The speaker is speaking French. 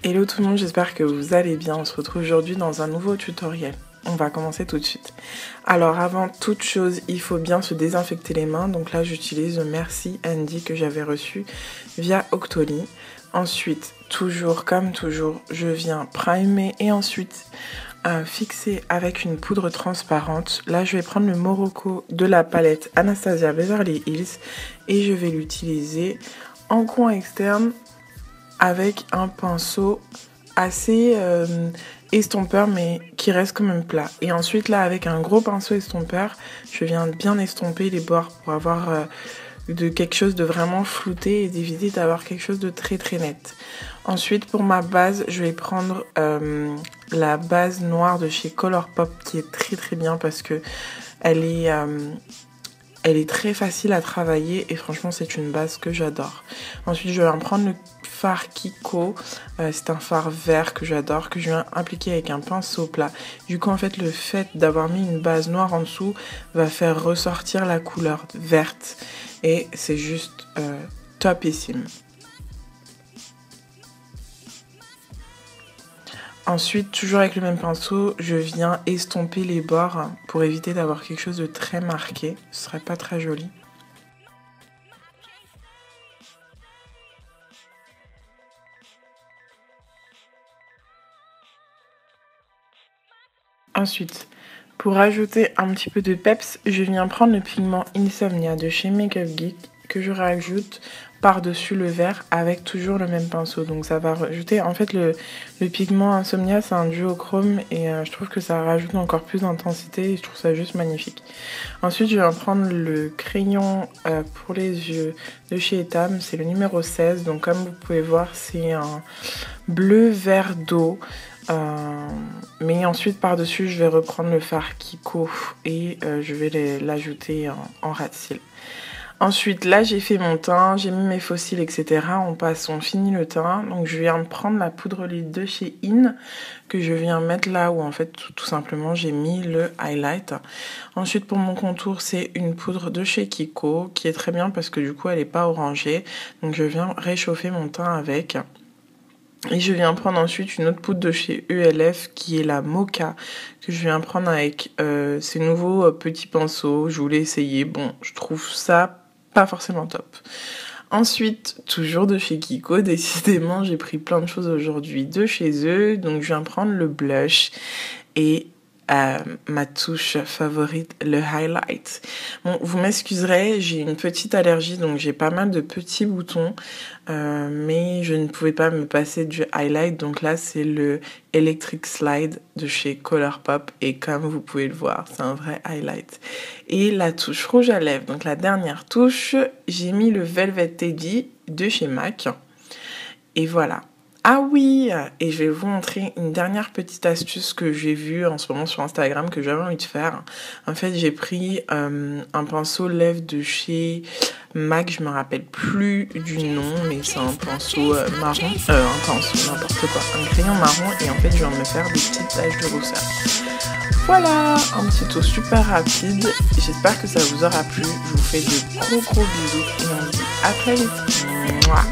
Hello tout le monde, j'espère que vous allez bien. On se retrouve aujourd'hui dans un nouveau tutoriel. On va commencer tout de suite. Alors avant toute chose, il faut bien se désinfecter les mains. Donc là j'utilise le Merci Andy que j'avais reçu via Octoly. Ensuite, toujours comme toujours, je viens primer et ensuite fixer avec une poudre transparente. Là je vais prendre le Morocco de la palette Anastasia Beverly Hills et je vais l'utiliser en coin externe avec un pinceau assez estompeur mais qui reste quand même plat. Et ensuite là avec un gros pinceau estompeur, je viens bien estomper les bords pour avoir de quelque chose de vraiment flouté et d'éviter d'avoir quelque chose de très très net. Ensuite pour ma base, je vais prendre la base noire de chez Colourpop qui est très très bien parce que elle est très facile à travailler et franchement c'est une base que j'adore. Ensuite je vais prendre le fard Kiko, c'est un fard vert que j'adore, que je viens appliquer avec un pinceau plat. Du coup en fait le fait d'avoir mis une base noire en dessous va faire ressortir la couleur verte et c'est juste topissime. Ensuite, toujours avec le même pinceau, je viens estomper les bords pour éviter d'avoir quelque chose de très marqué. Ce serait pas très joli. Ensuite, pour ajouter un petit peu de peps, je viens prendre le pigment Insomnia de chez Makeup Geek que je rajoute par-dessus le vert avec toujours le même pinceau. Donc ça va rajouter, en fait le pigment Insomnia c'est un duochrome et je trouve que ça rajoute encore plus d'intensité et je trouve ça juste magnifique. Ensuite je vais prendre le crayon pour les yeux de chez Etam, c'est le numéro 16. Donc comme vous pouvez voir c'est un bleu vert d'eau. Mais ensuite par dessus je vais reprendre le fard Kiko et je vais l'ajouter en ras de cils. Ensuite là j'ai fait mon teint, j'ai mis mes faux cils etc. On finit le teint. Donc je viens prendre la poudre lisse de chez In que je viens mettre là où en fait tout simplement j'ai mis le highlight. Ensuite pour mon contour c'est une poudre de chez Kiko qui est très bien parce que du coup elle n'est pas orangée. Donc je viens réchauffer mon teint avec. Et je viens prendre ensuite une autre poudre de chez ELF qui est la Mocha que je viens prendre avec ces nouveaux petits pinceaux. Je voulais essayer, bon je trouve ça pas forcément top. Ensuite, toujours de chez Kiko, décidément j'ai pris plein de choses aujourd'hui de chez eux. Donc je viens prendre le blush et ma touche favorite, le highlight. Bon, vous m'excuserez, j'ai une petite allergie, donc j'ai pas mal de petits boutons, mais je ne pouvais pas me passer du highlight. Donc là, c'est le Electric Slide de chez Colourpop, et comme vous pouvez le voir, c'est un vrai highlight. Et la touche rouge à lèvres, donc la dernière touche, j'ai mis le Velvet Teddy de chez MAC, et voilà. Ah oui, et je vais vous montrer une dernière petite astuce que j'ai vue en ce moment sur Instagram que j'avais envie de faire. En fait, j'ai pris un pinceau lèvres de chez MAC, je me rappelle plus du nom, mais c'est un pinceau marron, un pinceau, n'importe quoi, un crayon marron, et en fait, je viens de me faire des petites taches de rousseur. Voilà, un petit tour super rapide. J'espère que ça vous aura plu. Je vous fais de gros bisous et on se dit à très vite. Mouah.